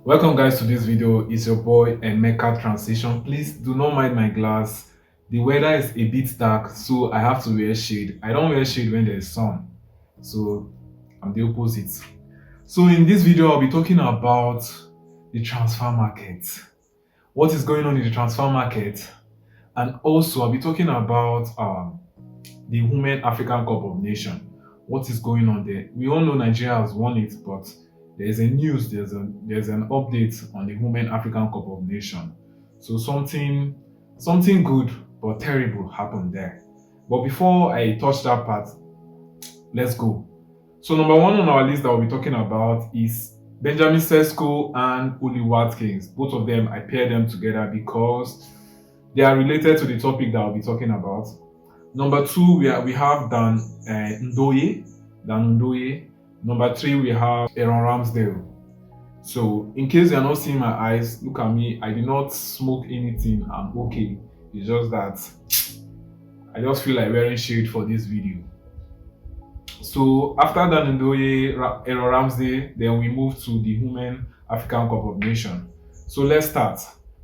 Welcome guys to this video. It's your boy Emeka Transition. Please do not mind my glass. The weather is a bit dark, so I have to wear shade. I don't wear shade when there's sun, so I'm the opposite. So in this video, I'll be talking about the transfer market. What is going on in the transfer market? And also I'll be talking about the Women African Cup of Nations. What is going on there? We all know Nigeria has won it, but there's an update on the Women African Cup of Nations. So something good but terrible happened there. But before I touch that part, let's go. So number one on our list that we'll be talking about is Benjamin Sesko and Oli Watkins. Both of them, I pair them together because they are related to the topic that I'll be talking about. Number two, we have Dan Ndoye. Number three, we have Aaron Ramsdale. So in case you're not seeing my eyes, look at me. I did not smoke anything. I'm okay. It's just that I just feel like wearing shade for this video. So after Dan Ndoye, Aaron Ramsdale, then we move to the Women African Cup of Nations. So let's start.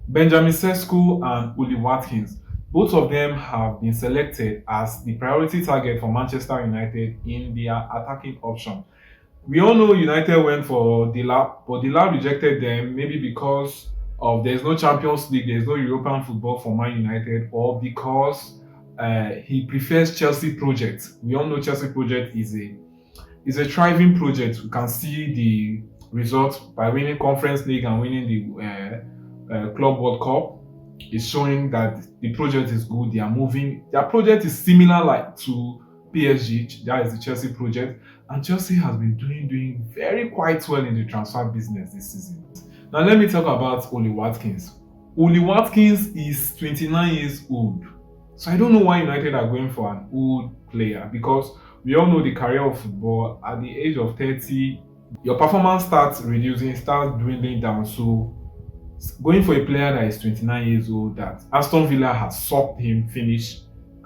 Benjamin Sesko and Oli Watkins. Both of them have been selected as the priority target for Manchester United in their attacking option. We all know United went for Dila, but Dila rejected them maybe because of there's no Champions League, there's no European football for Man United, or because he prefers Chelsea project. We all know Chelsea project is a thriving project. We can see the results by winning Conference League and winning the Club World Cup. It's showing that the project is good. They are moving. Their project is similar like to PSG. That is the Chelsea project, and Chelsea has been doing very quite well in the transfer business this season. Now let me talk about Oli Watkins. Oli Watkins is 29 years old, so I don't know why United are going for an old player, because we all know the career of football. At the age of 30, your performance starts reducing, starts dwindling down. So going for a player that is 29 years old, that Aston Villa has sucked him finish,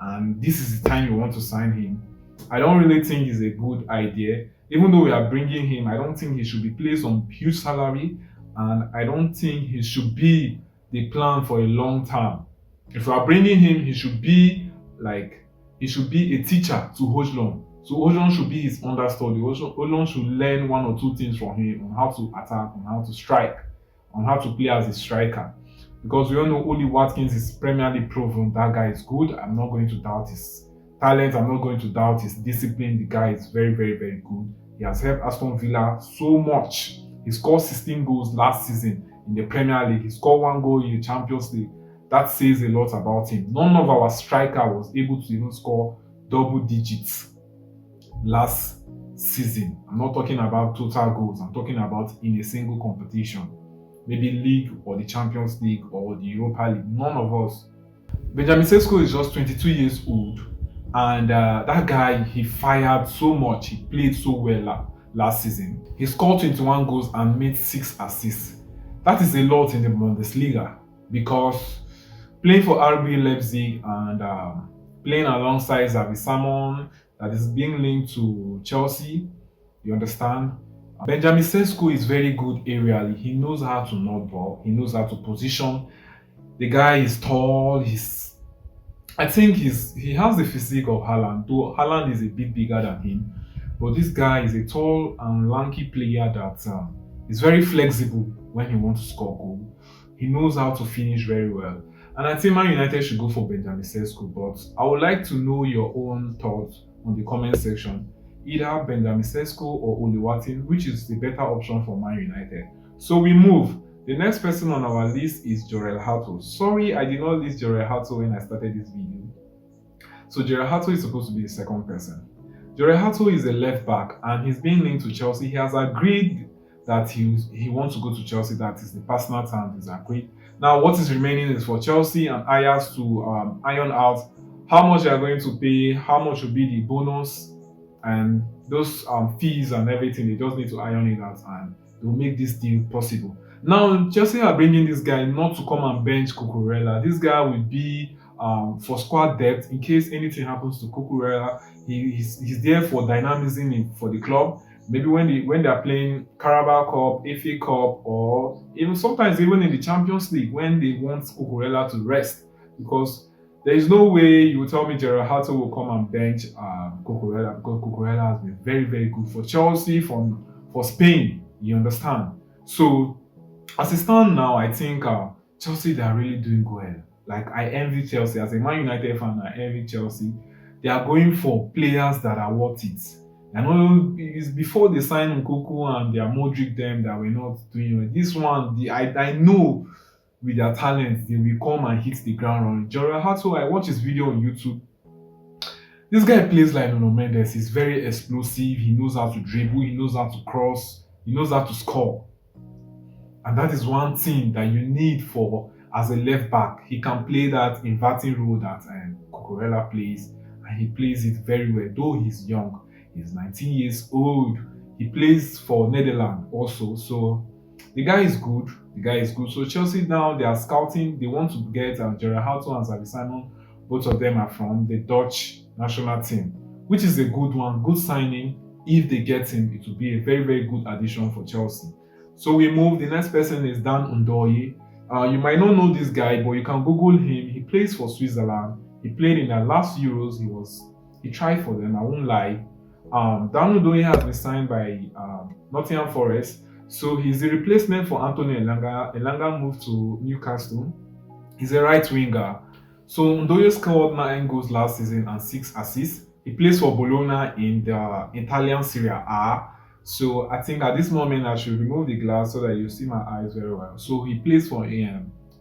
and this is the time you want to sign him, I don't really think is a good idea. Even though we are bringing him, I don't think he should be placed on huge salary, and I don't think he should be the plan for a long term. If we are bringing him, he should be a teacher to Hojlund. So Hojlund should be his understudy. Hojlund should learn one or two things from him on how to attack, on how to strike, on how to play as a striker. Because we all know Oli Watkins is Premier League proven. That guy is good. I'm not going to doubt his talent. I'm not going to doubt his discipline. The guy is very, very, very good. He has helped Aston Villa so much. He scored 16 goals last season in the Premier League. He scored 1 goal in the Champions League. That says a lot about him. None of our striker was able to even score double digits last season. I'm not talking about total goals. I'm talking about in a single competition. Maybe league or the Champions League or the Europa League. None of us. Benjamin Sesko is just 22 years old, and that guy, he fired so much. He played so well last season. He scored 21 goals and made 6 assists. That is a lot in the Bundesliga, because playing for RB Leipzig and playing alongside Xavi Simon, that is being linked to Chelsea, you understand? Benjamin Sesko is very good aerially. He knows how to knock ball. He knows how to position. The guy is tall. I think he has the physique of Haaland. Though Haaland is a bit bigger than him, but this guy is a tall and lanky player that is very flexible when he wants to score goal. He knows how to finish very well. And I think Man United should go for Benjamin Sesko. But I would like to know your own thoughts on the comment section. Either Benjamin Sesko or Oli Watkins, which is the better option for Man United. So we move. The next person on our list is JORELL HATO. Sorry, I did not list JORELL HATO when I started this video. So JORELL HATO is supposed to be the second person. JORELL HATO is a left back, and he's being linked to Chelsea. He has agreed that he wants to go to Chelsea. That is the personal term he's agreed. Now what is remaining is for Chelsea and Ajax to iron out how much they are going to pay, how much will be the bonus, and those fees and everything. They just need to iron it out, and they will make this deal possible. Now Chelsea are bringing this guy not to come and bench Cucurella. This guy will be for squad depth in case anything happens to Cucurella. He's there for dynamism for the club. Maybe when they're playing Carabao Cup, FA Cup, or even sometimes even in the Champions League when they want Cucurella to rest, because there is no way you will tell me Gerald HATO will come and bench Cucurella, because Cucurella has been very very good for Chelsea, for Spain. You understand? So as it stands now, I think Chelsea, they are really doing well. Like, I envy Chelsea as a Man United fan. I envy Chelsea. They are going for players that are worth it. I know it's before they signed Nkunku and their Modric them that were not doing well. This one, I know with their talent they will come and hit the ground running. Jorel Hato, I watch his video on YouTube. This guy plays like Nuno Mendes. He's very explosive. He knows how to dribble. He knows how to cross. He knows how to score. And that is one thing that you need for as a left back. He can play that inverting role that Cucurella plays, and he plays it very well. Though he's young, he's 19 years old. He plays for Netherlands also, so the guy is good. The guy is good. So Chelsea now, they are scouting. They want to get Gerard Houghton and Xavi Simon. Both of them are from the Dutch national team, which is a good one, good signing. If they get him, it will be a very very good addition for Chelsea. So we move. The next person is Dan NDOYE. You might not know this guy, but you can Google him. He plays for Switzerland. He played in the last Euros. He tried for them. I won't lie. Dan NDOYE has been signed by Nottingham Forest. So he's the replacement for Anthony Elanga. Elanga moved to Newcastle. He's a right winger. So NDOYE scored 9 goals last season and 6 assists. He plays for Bologna in the Italian Serie A. So I think at this moment I should remove the glass so that you see my eyes very well. So he plays for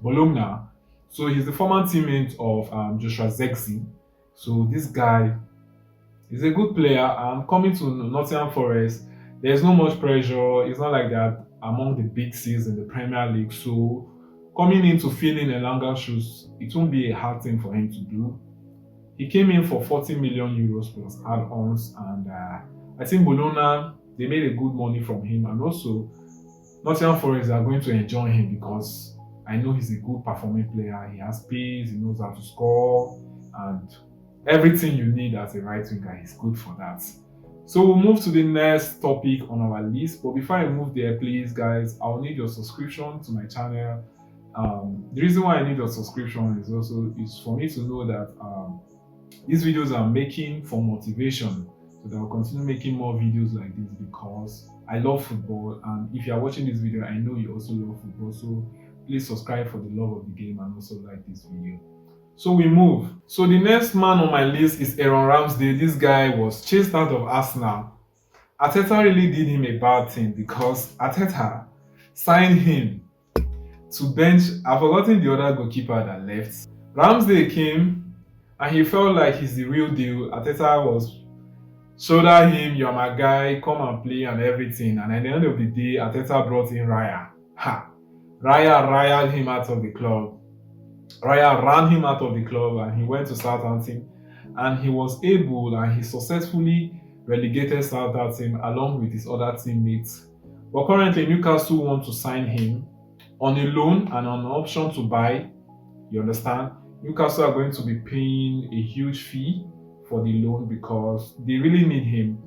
Bologna. So he's the former teammate of Joshua Zexi. So this guy is a good player. Coming to Nottingham Forest, there's not much pressure. It's not like they're among the big six in the Premier League. So coming in to fill in Elanga's shoes, it won't be a hard thing for him to do. He came in for 40 million euros plus add-ons, and I think Bologna, they made a good money from him, and also Nottingham Forest are going to enjoy him because I know he's a good performing player. He has pace, he knows how to score, and everything you need as a right winger, he's good for that. So we'll move to the next topic on our list. But before I move there, please guys, I'll need your subscription to my channel. The reason why I need your subscription is for me to know that these videos I'm making for motivation, so that I'll continue making more videos like this because I love football, and if you are watching this video, I know you also love football. So please subscribe for the love of the game and also like this video. So we move. So the next man on my list is RAMSDALE. This guy was chased out of Arsenal. Arteta really did him a bad thing because Arteta signed him to bench. I've forgotten the other goalkeeper that left. RAMSDALE came and he felt like he's the real deal. Arteta was shoulder him, you're my guy, come and play and everything. And at the end of the day, Arteta brought in Raya. Raya riled him out of the club. Raya ran him out of the club and he went to Southampton, and he was able and he successfully relegated Southampton along with his other teammates. But currently Newcastle want to sign him on a loan and on an option to buy. You understand? Newcastle are going to be paying a huge fee for the loan because they really need him.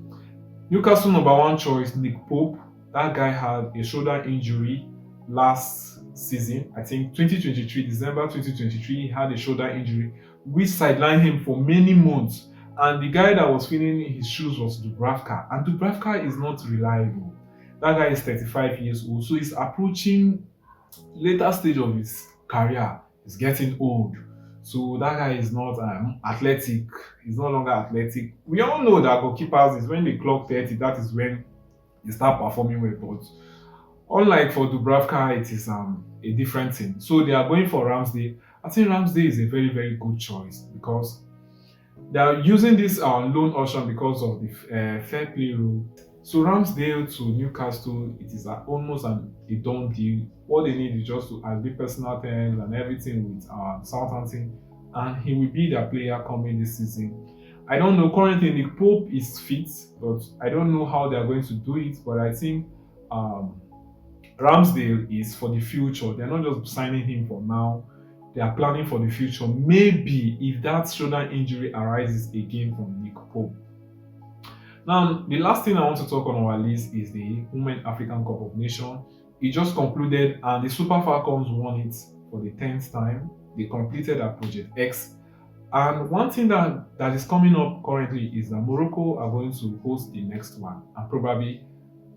Newcastle number one choice, Nick Pope. That guy had a shoulder injury last season. I think 2023, December 2023, he had a shoulder injury which sidelined him for many months. And the guy that was filling his shoes was Dubravka. And Dubravka is not reliable. That guy is 35 years old, so he's approaching later stage of his career. He's getting old. So that guy is not athletic. He's no longer athletic. We all know that goalkeepers is when they clock 30, that is when they start performing well. But unlike for Dubravka, it is a different thing. So they are going for RAMSDALE. I think RAMSDALE is a very, very good choice because they are using this loan option because of the fair play rule. So RAMSDALE to Newcastle, it is almost a done deal. What they need is just to agree personal terms and everything with Southampton, and he will be their player coming this season. I don't know, currently Nick Pope is fit, but I don't know how they are going to do it. But I think RAMSDALE is for the future. They're not just signing him for now. They are planning for the future. Maybe if that shoulder injury arises again from Nick Pope, Now, the last thing I want to talk on our list is the Women African Cup of Nations. It just concluded, and the Super Falcons won it for the 10th time. They completed their Project X. And one thing that is coming up currently is that Morocco are going to host the next one, and probably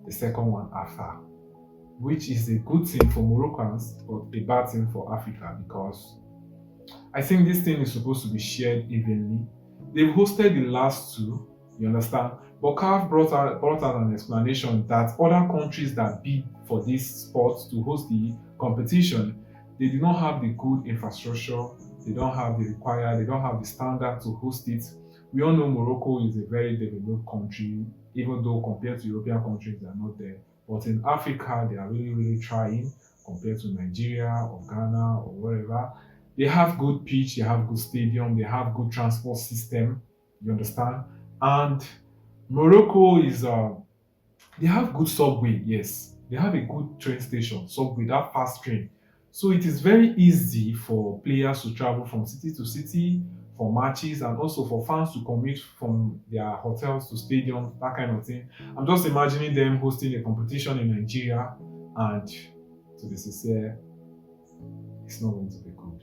the second one after, which is a good thing for Moroccans, but a bad thing for Africa, because I think this thing is supposed to be shared evenly. They've hosted the last two, you understand? But CAF brought out an explanation that other countries that bid for this sport to host the competition, they do not have the good infrastructure, they don't have the required, they don't have the standard to host it. We all know Morocco is a very developed country, even though compared to European countries, they are not there. But in Africa, they are really, really trying compared to Nigeria or Ghana or wherever. They have good pitch, they have good stadium, they have good transport system, you understand? And Morocco is they have good subway, yes. They have a good train station, subway, that fast train. So it is very easy for players to travel from city to city for matches, and also for fans to commute from their hotels to stadiums, that kind of thing. I'm just imagining them hosting a competition in Nigeria, and to be sincere, it's not going to be good.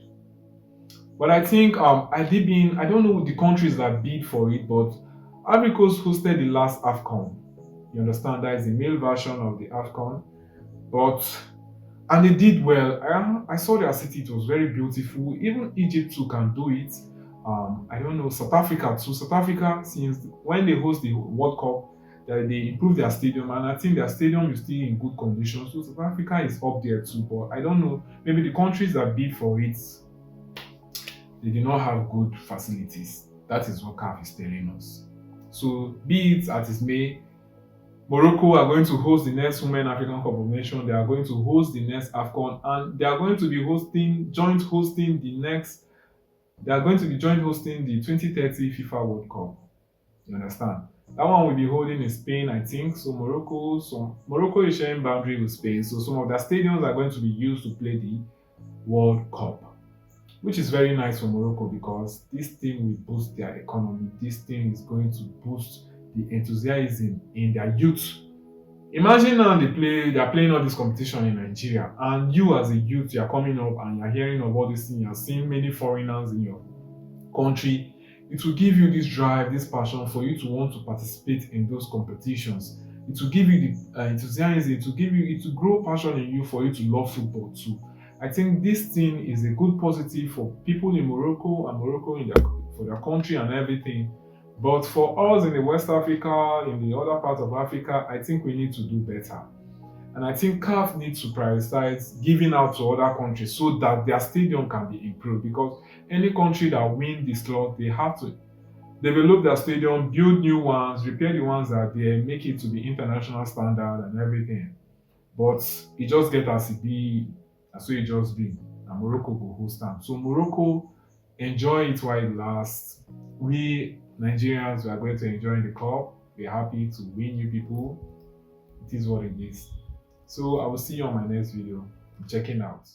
But I think I don't know the countries that bid for it, but Ivory Coast hosted the last AFCON. You understand, that is the male version of the AFCON. But and they did well. I saw their city, it was very beautiful. Even Egypt too can do it. I don't know, South Africa too. South Africa, since when they host the World Cup, they improve their stadium, and I think their stadium is still in good condition. So South Africa is up there too. But I don't know, maybe the countries that bid for it, they do not have good facilities. That is what CAF is telling us. So be it as it may, Morocco are going to host the next Women African Cup of Nations. They are going to host the next AFCON, and they are going to be joint hosting the next. They are going to be joint hosting the 2030 FIFA World Cup. You understand? That one will be holding in Spain, I think. So Morocco is sharing boundary with Spain. So some of their stadiums are going to be used to play the World Cup, which is very nice for Morocco, because this thing will boost their economy. This thing is going to boost the enthusiasm in their youth. Imagine now they are playing all this competition in Nigeria, and you as a youth, you are coming up and you are hearing of all these things, you are seeing many foreigners in your country. It will give you this drive, this passion for you to want to participate in those competitions. It will give you the enthusiasm, it will grow passion in you for you to love football too. I think this thing is a good positive for people in Morocco, and Morocco for their country and everything. But for us in the West Africa, in the other parts of Africa, I think we need to do better. And I think CAF needs to prioritize giving out to other countries so that their stadium can be improved. Because any country that win the slot, they have to develop their stadium, build new ones, repair the ones that are there, make it to the international standard and everything. But it just get as it be, as so it just be. And Morocco will host them. So Morocco, enjoy it while it lasts. We Nigerians, we are going to enjoy the cup. We're happy to win you people. It is what it is. So I will see you on my next video. I'm checking out.